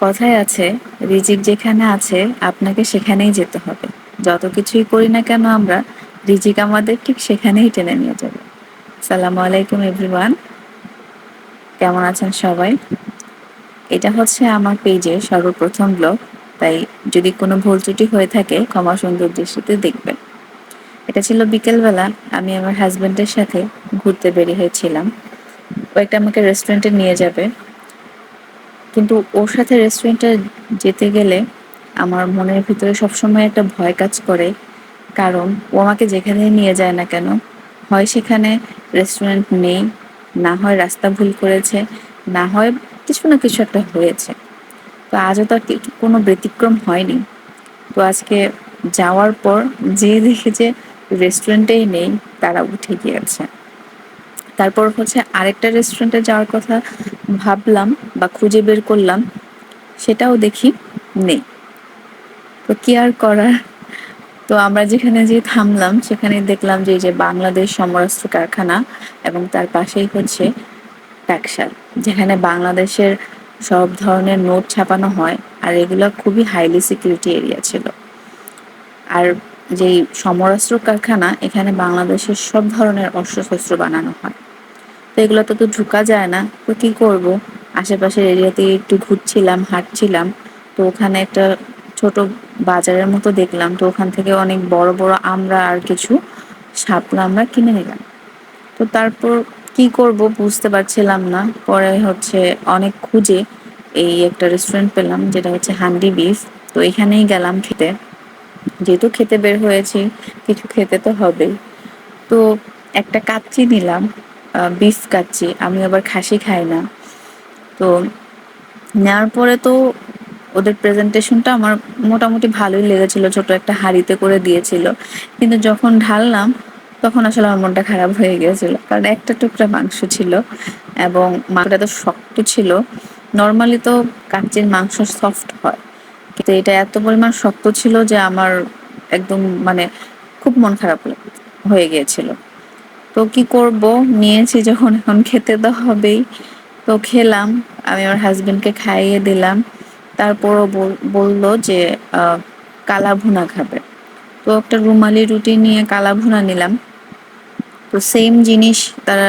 কথায় আছে, রিজিক যেখানে আছে আপনাকে সেখানেই যেতে হবে। যত কিছুই করি না কেন আমরা, রিজিক আমাদের ঠিক সেখানেই টেনে নিয়ে যাবে। আসসালামু আলাইকুম এভরিওয়ান, কেমন আছেন সবাই? এটা হচ্ছে আমার পেজের সর্বপ্রথম ব্লগ, তাই যদি কোনো ভুল ত্রুটি হয়ে থাকে ক্ষমা সুন্দর দৃষ্টিতে দেখবেন। এটা ছিল বিকেলবেলা, আমি আমার হাজবেন্ডের সাথে ঘুরতে বেরিয়ে হয়েছিলাম। ও একটা আমাকে রেস্টুরেন্টে নিয়ে যাবে, কিন্তু ওর সাথে রেস্টুরেন্টে যেতে গেলে আমার মনের ভিতরে সবসময় একটা ভয় কাজ করে। কারণ ও আমাকে যেখানে নিয়ে যায় না কেন, হয় সেখানে রেস্টুরেন্ট নেই, না হয় রাস্তা ভুল করেছে, না হয় কিছু না কিছু একটা হয়েছে। তো আজও তার কোনো ব্যতিক্রম হয়নি। তো আজকে যাওয়ার পর যেয়ে দেখি যে রেস্টুরেন্টেই নেই, তারা উঠে গিয়েছে। তারপর হচ্ছে আরেকটা রেস্টুরেন্টে যাওয়ার কথা ভাবলাম বা খুঁজে বের করলাম, সেটাও দেখি নেই। তো কি আর করার, তো আমরা যেখানে যে থামলাম সেখানে দেখলাম যে এই যে বাংলাদেশ সমরাস্ত্র কারখানা এবং তার পাশেই হচ্ছে টাকশাল, যেখানে বাংলাদেশের সব ধরনের নোট ছাপানো হয়। আর এগুলো খুবই হাইলি সিকিউরিটি এরিয়া ছিল। আর যেই সমরাস্ত্র কারখানা, এখানে বাংলাদেশের সব ধরনের অস্ত্রশস্ত্র বানানো হয়। তো এগুলোতে তো ঢোকা যায় না, তো কি করব, আশেপাশের এরিয়াতে একটু ঘুরছিলাম, হাঁটছিলাম। তো ওখানে একটা ছোট বাজারের মতো দেখলাম, তো ওখান থেকে অনেক বড় বড় আমরা আর কিছু শাপলা আমরা কিনে নিলাম। তো তারপর কি করব বুঝতে পারছিলাম না। পরে হচ্ছে অনেক খুঁজে এই একটা রেস্টুরেন্ট পেলাম, যেটা হচ্ছে হান্ডি বিফ। তো এখানেই গেলাম খেতে, যেহেতু খেতে বের হয়েছি, কিছু খেতে তো হবেই। তো একটা কাচ্চি নিলাম, বিফ কাচ্চি। আমি আবার খাসি খাই না। তো নেওয়ার পরে তো ওদের প্রেজেন্টেশনটা আমার মোটামুটি ভালোই লেগেছিল, ছোট একটা হাঁড়িতে করে দিয়েছিল। কিন্তু যখন ঢাললাম তখন আসলে আমার মনটা খারাপ হয়ে গিয়েছিল, কারণ একটা টুকরা মাংস ছিল এবং মাংসটা তো শক্ত ছিল। নর্মালি তো কাচ্চির মাংস সফট হয়, কিন্তু এটা এত পরিমাণ শক্ত ছিল যে আমার একদম মানে খুব মন খারাপ হয়ে গিয়েছিল। তো কি করব, নিয়েছি যখন এখন খেতে তো হবেই। তো খেলাম, আমি আমার হাজবেন্ডকে খাইয়ে দিলাম। তারপরও বললো যে কালা ভুনা খাবে। তো একটা রুমালি রুটি নিয়ে কালা ভুনা নিলাম। তো সেম জিনিস তারা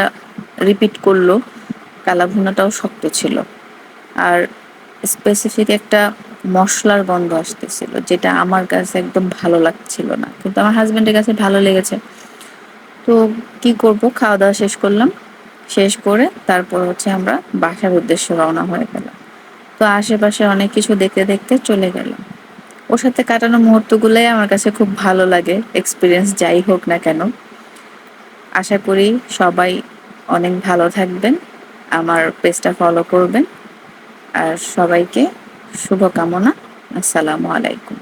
রিপিট করলো, কালা ভুনাটাও শক্ত ছিল। আর স্পেসিফিক একটা মশলার গন্ধ আসতেছিল, যেটা আমার কাছে একদম ভালো লাগছিল না, কিন্তু আমার হাজবেন্ডের কাছে ভালো লেগেছে। তো কি করব, খাওয়া দাওয়া শেষ করলাম। শেষ করে তারপর হচ্ছে আমরা বাসার উদ্দেশ্যে রওনা হয়ে গেলাম। তো আশেপাশে অনেক কিছু দেখতে দেখতে চলে গেলাম। ওর সাথে কাটানো মুহূর্তগুলোই আমার কাছে খুব ভালো লাগে, এক্সপিরিয়েন্স যাই হোক না কেন। আশা করি সবাই অনেক ভালো থাকবেন, আমার পেজটা ফলো করবেন। আর সবাইকে শুভকামনা। আসসালামু আলাইকুম।